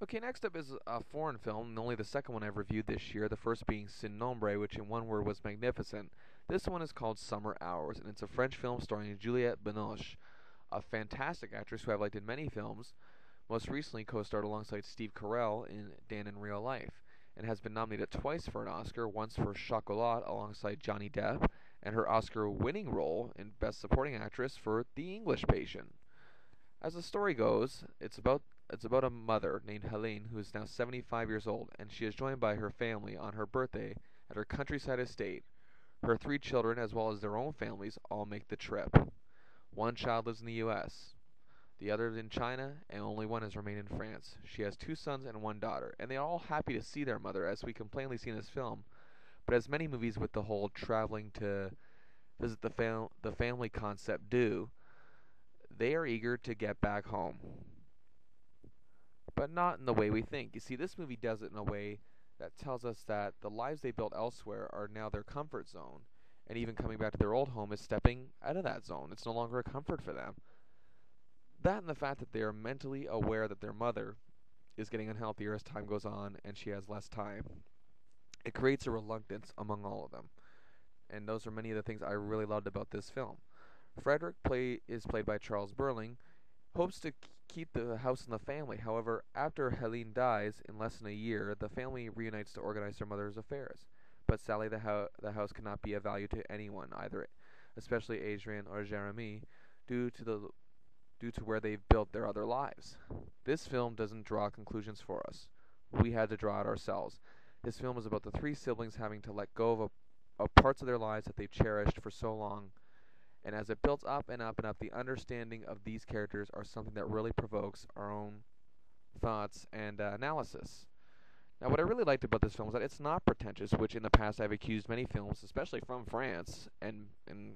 Okay, next up is a foreign film, and only the second one I've reviewed this year, the first being Sin Nombre, which in one word was magnificent. This one is called Summer Hours, and it's a French film starring Juliette Binoche, a fantastic actress who I've liked in many films, most recently co-starred alongside Steve Carell in Dan in Real Life, and has been nominated twice for an Oscar, once for Chocolat alongside Johnny Depp, and her Oscar-winning role in Best Supporting Actress for The English Patient. As the story goes, it's about a mother named Helene who is now 75 years old, and she is joined by her family on her birthday at her countryside estate. Her three children, as well as their own families, all make the trip. One child lives in the U.S., the other in China, and only one has remained in France. She has two sons and one daughter, and they are all happy to see their mother, as we can plainly see in this film. But as many movies with the whole traveling to visit the family concept do, they are eager to get back home, but not in the way we think. You see, this movie does it in a way that tells us that the lives they built elsewhere are now their comfort zone, and even coming back to their old home is stepping out of that zone. It's no longer a comfort for them. That and the fact that they are mentally aware that their mother is getting unhealthier as time goes on and she has less time. It creates a reluctance among all of them. And those are many of the things I really loved about this film. Is played by Charles Burling, hopes to keep the house in the family. However, after Helene dies in less than a year, the family reunites to organize their mother's affairs. But sadly, the house cannot be of value to anyone, either, especially Adrian or Jeremy, due to the due to where they've built their other lives. This film doesn't draw conclusions for us. We had to draw it ourselves. This film is about the three siblings having to let go of parts of their lives that they've cherished for so long, and as it builds up and up and up, the understanding of these characters are something that really provokes our own thoughts and analysis. Now, what I really liked about this film is that it's not pretentious, which in the past I've accused many films, especially from France and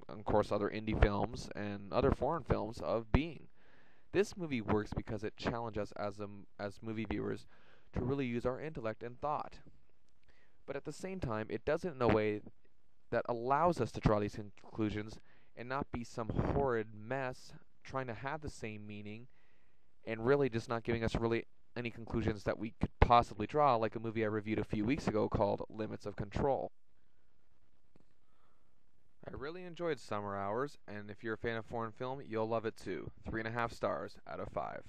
of course other indie films and other foreign films, of being. This movie works because it challenges us as movie viewers to really use our intellect and thought. But at the same time, it does it in a way that allows us to draw these conclusions and not be some horrid mess trying to have the same meaning and really just not giving us really any conclusions that we could possibly draw, like a movie I reviewed a few weeks ago called Limits of Control. I really enjoyed Summer Hours, and if you're a fan of foreign film, you'll love it too. 3.5 stars out of 5.